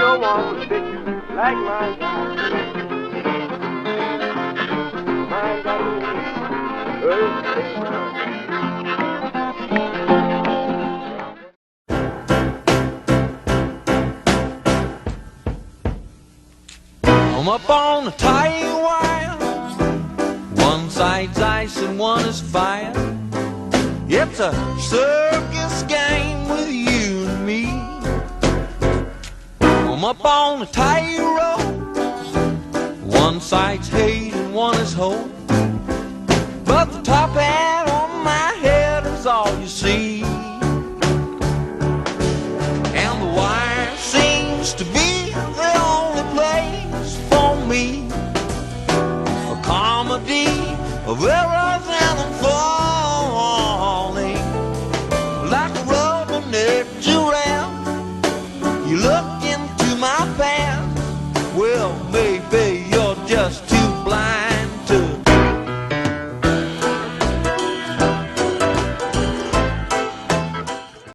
no one will fit you like my God. My God, I'm up on the tight wire. One side's ice and one is fire. It's a circus game with you and me. I'm up on the tight rope. One side's hate and one is hope. But the top hat on my head is all you see. And the wire seems to be the only place for me. A comedy of errors and falling. Like a rubber-necked giraffe, you look